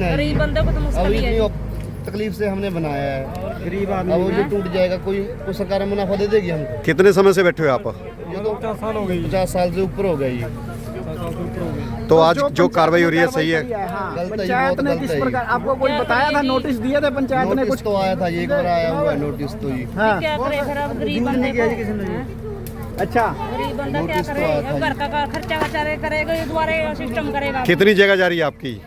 है, गरीब बंदे को तो मुश्किल ही है। तकलीफ से हमने बनाया है, गरीब आदमी। अब वो जो टूट जाएगा, कोई सरकार मुनाफा दे देगी हमको। कितने समय से बैठे हो आप? ये तो 50 साल हो गए, 50 साल से ऊपर हो गया ये। तो आज जो कार्रवाई हो रही है सही है? पंचायत ने किस प्रकार आपको कोई बताया था? नोटिस दिए थे पंचायत ने? कुछ तो आया था, एक बार आया हुआ है नोटिस तो ये। क्या करे फिर अब गरीब बंदे को? अच्छा, गरीब बंदा क्या करे? अब घर का खर्चा बेचारे करेगा, ये दोबारा सिस्टम करेगा। कितनी जगह जा रही है आपकी?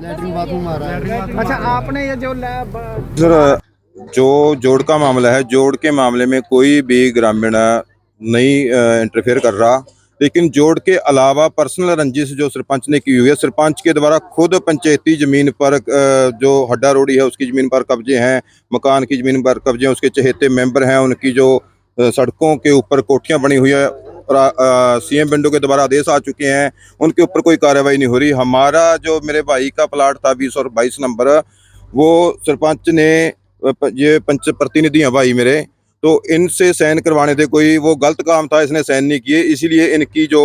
लैट्रिन बाथरूम आ रहा है। अच्छा, आपने ये जो सर, जो जोड़ का मामला है, जोड़ के मामले में कोई भी ग्रामीण नहीं इंटरफेयर कर रहा, लेकिन जोड़ के अलावा पर्सनल रंजिश जो सरपंच ने की हुई है, सरपंच के द्वारा खुद पंचायती जमीन पर जो हड्डा रोड़ी है उसकी जमीन पर कब्जे हैं, मकान की जमीन पर कब्जे हैं, उसके चहेते मेंबर हैं, उनकी जो सड़कों के ऊपर कोठियां बनी हुई है और सीएम विंडो के द्वारा आदेश आ चुके हैं, उनके ऊपर कोई कार्रवाई नहीं हो रही। हमारा जो मेरे भाई का प्लाट था 20 और 22 नंबर, वो सरपंच ने, ये पंच प्रतिनिधि हैं भाई मेरे, तो इनसे साइन करवाने थे, कोई वो गलत काम था, इसने साइन नहीं किए, इसीलिए इनकी जो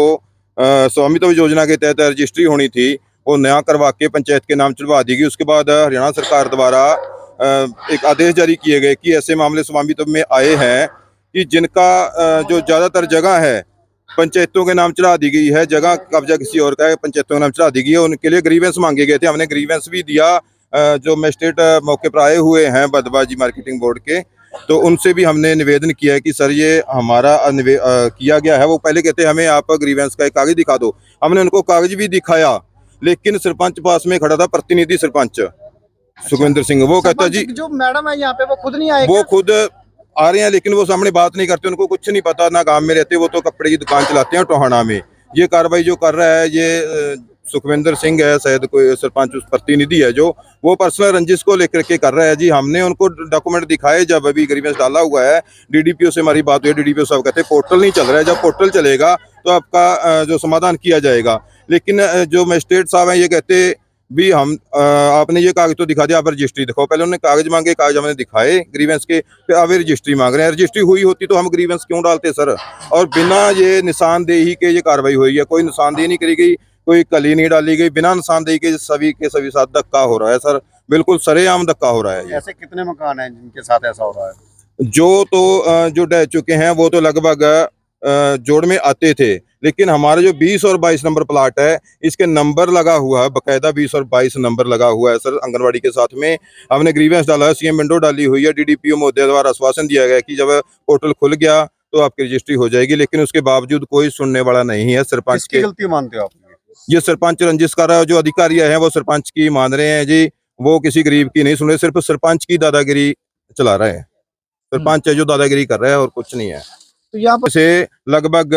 स्वामित्व योजना के तहत रजिस्ट्री होनी थी वो नया करवा के पंचायत के नाम चढ़वा दी गई। उसके बाद हरियाणा सरकार द्वारा एक आदेश जारी किए गए कि ऐसे मामले स्वामित्व में आए हैं कि जिनका जो ज़्यादातर जगह है पंचायतों के नाम चढ़ा दी गई है, जगह कब्जा किसी और का है, पंचायतों के नाम चढ़ा दी गई है, उनके लिए ग्रीवेंस मांगे गए थे। हमने ग्रीवेंस भी दिया, जो मजिस्ट्रेट मौके पर आए हुए हैं बदबाजी मार्केटिंग बोर्ड के, तो उनसे भी हमने निवेदन किया है कि सर ये हमारा किया गया है। वो पहले कहते हमें आप ग्रीवेंस का एक कागज दिखा दो, हमने उनको कागज भी दिखाया, लेकिन सरपंच पास में खड़ा था प्रतिनिधि सरपंच सुखविंदर सिंह, वो कहता जी जो मैडम है यहाँ पे वो खुद नहीं आए? वो खुद आ रहे हैं लेकिन वो सामने बात नहीं करते, उनको कुछ नहीं पता, ना गांव में रहते, वो तो कपड़े की दुकान चलाते हैं टोहाना में। ये कार्रवाई जो कर रहा है ये सुखविंदर सिंह है, शायद कोई सरपंच उस प्रतिनिधि है, जो वो पर्सनल रंजिश को लेकर के कर रहा है जी। हमने उनको डॉक्यूमेंट दिखाए, जब अभी ग्रीवेंस डाला हुआ है, डीडीपीओ से हमारी बात हुई, डीडीपीओ साहब कहते हैं पोर्टल नहीं चल रहा है, जब पोर्टल चलेगा तो आपका जो समाधान किया जाएगा। लेकिन जो मजिस्ट्रेट साहब हैं ये कहते भी हम आपने ये कागज तो दिखा दिया, आप रजिस्ट्री दिखाओ। पहले उन्होंने कागज मांगे, कागज हमने दिखाए ग्रीवेंस के, फिर अब रजिस्ट्री मांग रहे हैं। रजिस्ट्री हुई होती तो हम ग्रीवेंस क्यों डालते सर? और बिना ये निशानदेही के ये कार्रवाई हुई है, कोई निशानदेही नहीं करी गई, कोई कली नहीं डाली गई, बिना निशानदेही के सभी साथ धक्का हो रहा है सर, बिल्कुल सरेआम धक्का हो रहा है। ऐसे कितने मकान हैं जिनके साथ ऐसा हो रहा है? जो ढह चुके हैं वो तो लगभग जोड़ में आते थे, लेकिन हमारा जो 20 और 22 नंबर प्लाट है इसके नंबर लगा हुआ है, बकायदा 20 और 22 नंबर लगा हुआ है सर। आंगनवाड़ी के साथ में हमने ग्रीवेंस डाला है, सीएम विंडो डाली हुई है, डीडीपीओ महोदय द्वारा आश्वासन दिया गया कि जब पोर्टल खुल गया तो आपकी रजिस्ट्री हो जाएगी, लेकिन उसके बावजूद कोई सुनने वाला नहीं है। सरपंच की गलती मानते हो आप? ये सरपंच रंजिश कर रहा है, जो अधिकारी है वो सरपंच की मान रहे हैं जी, वो किसी गरीब की नहीं सुन रहे, सिर्फ सरपंच की दादागिरी चला रहे हैं। सरपंच है जो दादागिरी कर रहा है और कुछ नहीं है। तो यहाँ पर से लगभग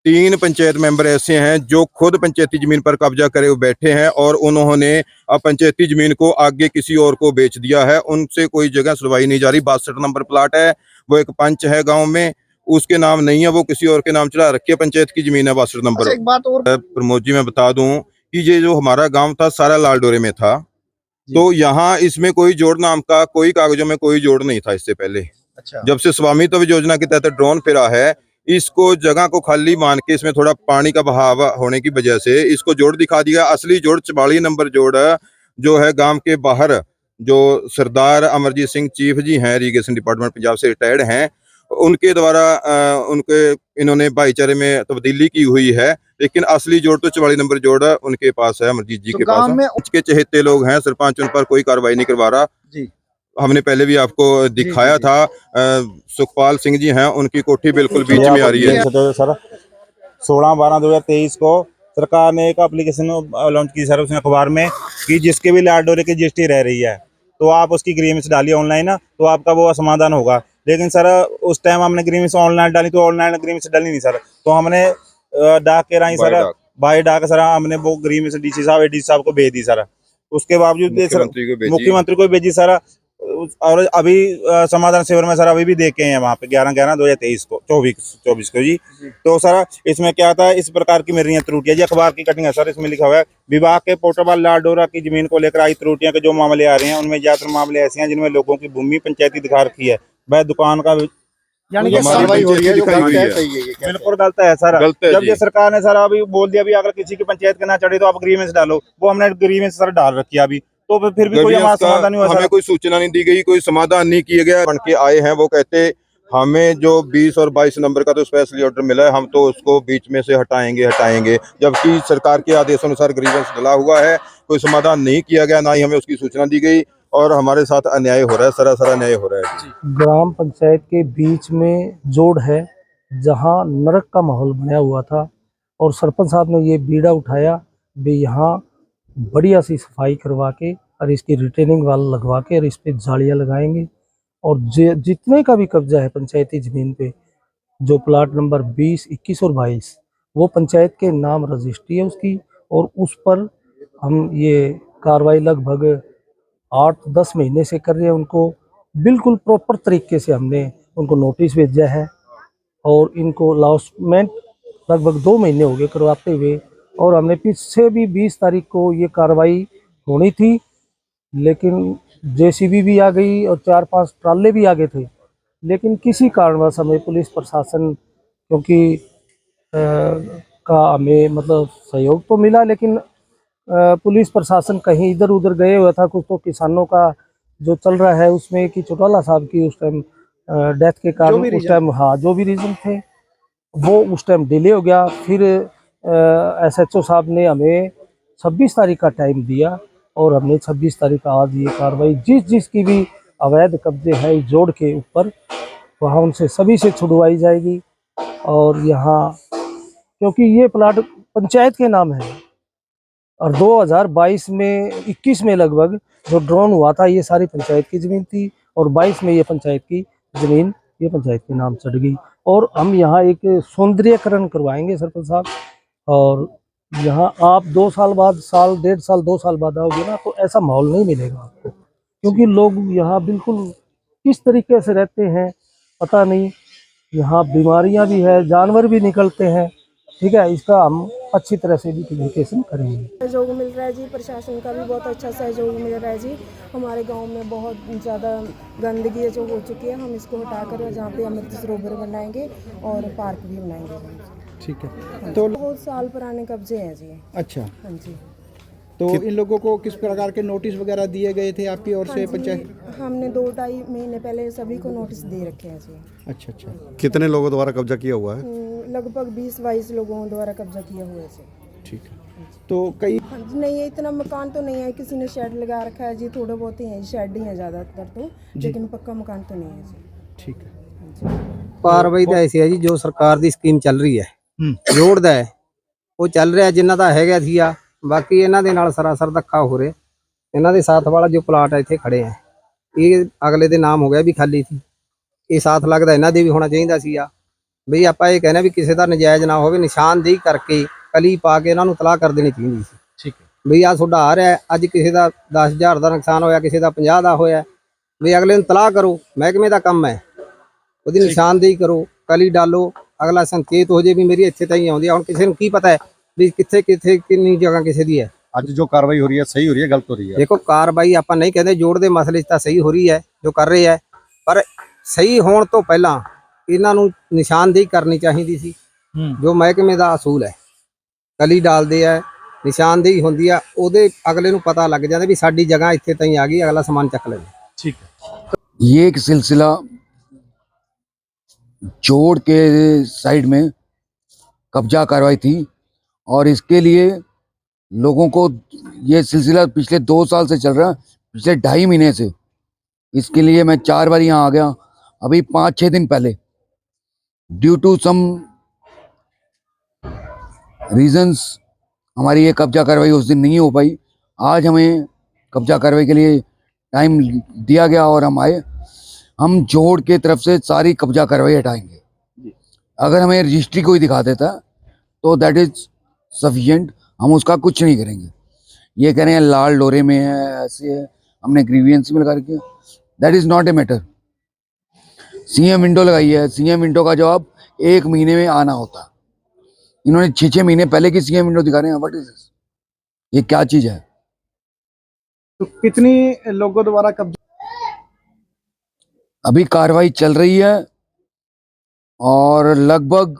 3 पंचायत मेंबर ऐसे हैं जो खुद पंचायती जमीन पर कब्जा करे हुए बैठे हैं, और उन्होंने अब पंचायती जमीन को आगे किसी और को बेच दिया है। उनसे कोई जगह सुनवाई नहीं जा रही। 62 नंबर प्लाट है, वो एक पंच है गांव में, उसके नाम नहीं है, वो किसी और के नाम चढ़ा रखी है, पंचायत की जमीन है 62 नंबर। एक बात और प्रमोद जी मैं बता दूं कि ये जो हमारा गाँव था सारा लालडोरे में था, तो यहाँ इसमें कोई जोड़ नाम का कोई कागजों में कोई जोड़ नहीं था इससे पहले। अच्छा, जब से स्वामित्व योजना के तहत ड्रोन फिरा है, इसको जगह को खाली मान के इसमें थोड़ा पानी का बहाव होने की वजह से इसको जोड़ दिखा दिया। असली जोड़ 44 नंबर जोड़ जो है गांव के बाहर, जो सरदार अमरजीत सिंह चीफ जी हैं, इरीगेशन डिपार्टमेंट पंजाब से रिटायर्ड हैं, उनके द्वारा उनके इन्होंने भाईचारे में तब्दीली की हुई है, लेकिन असली जोड़ तो 44 नंबर जोड़ उनके पास है, अमरजीत जी के पास है। उसके चहेते लोग हैं, सरपंच उन पर कोई कार्रवाई नहीं करवा रहा जी। हमने पहले भी आपको दिखाया था, सुखपाल सिंह जी हैं, उनकी कोठी बिल्कुल बीच में आ रही है। सर 16/12/2023 को सरकार ने एक एप्लीकेशन लॉन्च की सर उसने अखबार में कि जिसके भी लाडोरे की रजिस्ट्री रह रही है तो आप उसकी ग्रीवेंस डालिए ऑनलाइन, तो आपका वो समाधान होगा। लेकिन सर उस टाइम हमने ग्रीवेंस ऑनलाइन डाली तो ऑनलाइन ग्रीवेंस डाली नहीं सर, तो हमने डाक के राई सर बाई डाक सर हमने वो ग्रीवेंस डीसी साहब एडीसी साहब को भेज दी सर। उसके बावजूद मुख्यमंत्री को भेजी सर, और अभी समाधान शिविर में सर अभी भी देखे हैं वहाँ पे 11/11/2023 को 24 को जी। तो सर इसमें क्या था, इस प्रकार की मेरी त्रुटियां जी, अखबार की कटिंग है सर, इसमें लिखा हुआ है विभाग के पोर्टल लाडोरा की जमीन को लेकर आई त्रुटियां के जो मामले आ रहे हैं उनमें ज्यादातर मामले ऐसे हैं जिनमें लोगों की भूमि पंचायती दिखा रखी है, वह दुकान का यानी कि कार्रवाई हो रही है, बिल्कुल गलत है सर। जब ये सरकार ने सर अभी बोल दिया भी अगर किसी की पंचायत के ना चढ़े तो आप ग्रीवेंस डालो, वो हमने ग्रीवेंस सर डाल रखी है अभी, तो फिर भी कोई ग्रीवेंस हमारा का समाधान नहीं हुआ हमें सर। कोई सूचना नहीं दी गई, कोई समाधान नहीं किया गया। बन के आए हैं, वो कहते हमें जो 20 और 22 नंबर का तो स्पेशल ऑर्डर मिला है, हम तो उसको बीच में से हटाएंगे, जबकि सरकार के आदेशानुसार ग्रीवेंस डला हुआ है। कोई समाधान नहीं किया गया, ना ही हमें उसकी सूचना दी गई, और हमारे साथ अन्याय हो रहा है, सरासर अन्याय हो रहा है। ग्राम पंचायत के बीच में जोड़ है जहां नरक का माहौल बनाया हुआ था, और सरपंच साहब ने ये बीड़ा उठाया भी यहाँ बढ़िया सी सफाई करवा के और इसकी रिटेनिंग वाल लगवा के और इस पे जालियाँ लगाएंगे, और जितने का भी कब्जा है पंचायती ज़मीन पे, जो प्लाट नंबर 20, 21 और 22 वो पंचायत के नाम रजिस्ट्री है उसकी, और उस पर हम ये कार्रवाई लगभग 8-10 महीने से कर रहे हैं। उनको बिल्कुल प्रॉपर तरीके से हमने उनको नोटिस भेजा है, और इनको लॉसमेंट लगभग 2 महीने हो गए करवाते हुए, और हमने पीछे भी 20 तारीख को ये कार्रवाई होनी थी, लेकिन जेसीबी भी आ गई और 4-5 ट्राले भी आ गए थे, लेकिन किसी कारणवश हमें पुलिस प्रशासन क्योंकि का हमें मतलब सहयोग तो मिला, लेकिन पुलिस प्रशासन कहीं इधर उधर गए हुआ था। कुछ तो किसानों का जो चल रहा है उसमें कि चौटाला साहब की उस टाइम डेथ के कारण उस टाइम, हाँ जो भी रीज़न थे वो उस टाइम डिले हो गया। फिर एसएचओ साहब ने हमें 26 तारीख का टाइम दिया, और हमने 26 तारीख आज ये कार्रवाई जिसकी भी अवैध कब्जे है इस जोड़ के ऊपर, वहाँ उनसे सभी से छुड़वाई जाएगी। और यहाँ क्योंकि ये प्लाट पंचायत के नाम है, और 2022 में 21 में लगभग जो ड्रोन हुआ था ये सारी पंचायत की ज़मीन थी, और 22 में ये पंचायत की ज़मीन ये पंचायत के नाम चढ़ गई। और हम यहाँ एक सौंदर्यकरण करवाएंगे सरपंच साहब, और यहाँ आप 2 साल बाद, साल 1.5 साल 2 साल बाद आओगे ना तो ऐसा माहौल नहीं मिलेगा आपको, क्योंकि लोग यहाँ बिल्कुल किस तरीके से रहते हैं पता नहीं। यहाँ बीमारियाँ भी है, जानवर भी निकलते हैं, ठीक है। इसका हम अच्छी तरह से विजिटेशन करेंगे। सहयोग मिल रहा है जी, प्रशासन का भी बहुत अच्छा सहयोग मिल रहा है जी। हमारे गांव में बहुत ज़्यादा गंदगी जो हो चुकी है, हम इसको हटाकर जहाँ पे अमृत सरोवर बनाएंगे और पार्क भी बनाएंगे। ठीक है, तो बहुत साल पुराने कब्जे हैं जी। अच्छा, हाँ जी। तो इन लोगों को किस प्रकार के नोटिस वगैरह दिए गए थे आपकी ओर से पंचायत? हमने 2-2.5 महीने पहले सभी को नोटिस दे रखे हैं जी। अच्छा अच्छा, कितने लोगों द्वारा कब्जा किया हुआ है? लगभग 20-22 लोगों द्वारा कब्जा किया हुआ है जी। ठीक है, तो कई हाँ जी, नहीं है इतना मकान तो नहीं है, किसी ने शेड लगा रखा है जी, थोड़े बहुत ही हैं, शेड ही हैं ज़्यादातर तो, लेकिन पक्का मकान तो नहीं है जी। ठीक है, कार्रवाई ਤਾਂ ਐਸੀ ਹੈ ਜੀ ਜੋ ਸਰਕਾਰ ਦੀ ਸਕੀਮ ਚੱਲ ਰਹੀ ਹੈ ਜੋੜ ਦਾ ਉਹ ਚੱਲ ਰਿਹਾ ਜਿੰਨਾ ਦਾ ਹੈਗਾ ਸੀਗਾ। ਬਾਕੀ ਇਹਨਾਂ ਦੇ ਨਾਲ ਸਰਾਸਰ ਧੱਕਾ ਹੋ ਰਿਹਾ। ਇਹਨਾਂ ਦੇ ਸਾਥ ਵਾਲਾ ਜੋ ਪਲਾਟ ਹੈ ਇੱਥੇ ਖੜੇ ਆ ਇਹ ਅਗਲੇ ਦੇ ਨਾਮ ਹੋ ਗਿਆ ਵੀ ਖਾਲੀ ਸੀ, ਇਹ ਸਾਥ ਲੱਗਦਾ ਇਹਨਾਂ ਦੇ ਵੀ ਹੋਣਾ ਚਾਹੀਦਾ ਸੀਗਾ ਵੀ ਆਪਾਂ ਇਹ ਕਹਿੰਦੇ ਵੀ ਕਿਸੇ ਦਾ ਨਜਾਇਜ਼ ਨਾ ਹੋਵੇ, ਨਿਸ਼ਾਨਦੇਹੀ ਕਰਕੇ ਕਲੀ ਪਾ ਕੇ ਇਹਨਾਂ ਨੂੰ ਤਲਾਹ ਕਰ ਦੇਣੀ ਚਾਹੀਦੀ ਸੀ। ਠੀਕ ਹੈ, ਵੀ ਆ ਤੁਹਾਡਾ ਆ ਰਿਹਾ ਅੱਜ ਕਿਸੇ ਦਾ 10,000 ਦਾ ਨੁਕਸਾਨ ਹੋਇਆ, ਕਿਸੇ ਦਾ 50 ਦਾ ਹੋਇਆ, ਵੀ ਅਗਲੇ ਨੂੰ ਤਲਾਹ ਕਰੋ, ਮਹਿਕਮੇ ਦਾ ਕੰਮ ਹੈ, ਉਹਦੀ ਨਿਸ਼ਾਨਦੇਹੀ ਕਰੋ, ਕਲੀ ਡਾਲੋ, ਅਗਲਾ ਸੰਕੇਤ ਹੋ ਜੇ ਵੀ ਮੇਰੀ ਇੱਥੇ ਤਾਈਂ ਆਉਂਦੀ ਆ। ਹੁਣ ਕਿਸੇ ਨੂੰ ਕੀ ਪਤਾ ਹੈ ਵੀ ਕਿੱਥੇ ਕਿੱਥੇ ਕਿੰਨੀ ਜਗ੍ਹਾ ਕਿਸੇ ਦੀ ਹੈ। आज जो कार्रवाई हो रही है सही हो रही है, गलत हो रही है? देखो कार्रवाई ਆਪਾਂ नहीं कहते जोड़ ਦੇ ਮਸਲੇ 'ਚ ਤਾਂ ਸਹੀ ਹੋ ਰਹੀ ਹੈ ਜੋ ਕਰ ਰਹੇ ਹੈ, ਪਰ ਸਹੀ ਹੋਣ ਤੋਂ ਪਹਿਲਾਂ ਇਹਨਾਂ ਨੂੰ ਨਿਸ਼ਾਨਦੇਹੀ ਕਰਨੀ ਚਾਹੀਦੀ ਸੀ ਜੋ ਮਹਿਕਮੇ ਦਾ ਅਸੂਲ ਹੈ। ਕਲੀ ਡਾਲਦੇ ਆ, ਨਿਸ਼ਾਨਦੇਹੀ ਹੁੰਦੀ ਆ, ਉਹਦੇ ਅਗਲੇ ਨੂੰ ਪਤਾ ਲੱਗ ਜਾਂਦਾ ਵੀ ਸਾਡੀ ਜਗ੍ਹਾ ਇੱਥੇ ਤਾਈਂ ਆ ਗਈ, ਅਗਲਾ ਸਮਾਨ ਚੱਕ ਲੈਂਦਾ। ठीक है। ये एक सिलसिला जोड़ के साइड में कब्जा कार्रवाई थी, और इसके लिए लोगों को ये सिलसिला पिछले 2 साल से चल रहा है, पिछले 2.5 महीने से। इसके लिए मैं 4 बार यहाँ आ गया, अभी 5-6 दिन पहले ड्यू टू सम रीजंस हमारी ये कब्जा कार्रवाई उस दिन नहीं हो पाई। आज हमें कब्जा कार्रवाई के लिए टाइम दिया गया और हम आए। हम जोड़ के तरफ से सारी कब्जा कार्रवाई हटाएंगे। अगर हमें रजिस्ट्री कोई दिखा देता तो दैट इज सफिशिएंट, हम उसका कुछ नहीं करेंगे। ये कह रहे हैं लाल डोरे में है, ऐसे है, हमने ग्रीवियंस में लगा रखी है, that is not a matter. CM window लगाई है, सीएम विंडो का जवाब 1 महीने में आना होता। इन्होंने 6-6 महीने पहले की सीएम विंडो दिखा रहे हैं। What is this? ये क्या चीज है? तो कितनी लोगों द्वारा कब्जा? अभी कार्रवाई चल रही है और लगभग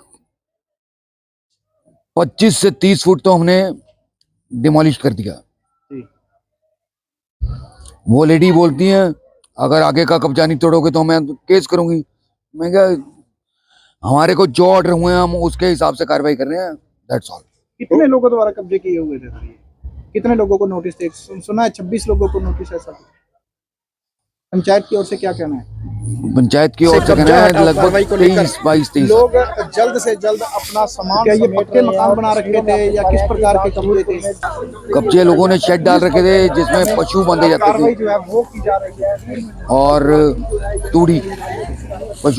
25 से 30 फुट तो हमने डिमोलिश कर दिया। वो लेडी बोलती हैं अगर आगे का कब्जा नहीं तोड़ोगे तो मैं केस करूंगी। मैं क्या, हमारे को जो ऑर्डर हुए हैं हम उसके हिसाब से कार्रवाई कर रहे हैं, दैट्स ऑल। कितने लोगों द्वारा कब्जे किए हुए थे सर ये? कितने लोगों को नोटिस थे? सुना है 26 लोगों को नोटिस है सर। पंचायत की ओर से क्या कहना है? पंचायत की ओर से कहना है लगभग 23-22 लोग जल्द से जल्द अपना सामान, क्या ये पक्के मकान बना रखे थे या किस प्रकार के कब्जे थे? कब्जे लोगों ने शेड डाल रखे थे जिसमें पशु बांधे जाते कार्रवाई थे जो है वो की जा रही है और तूड़ी पशु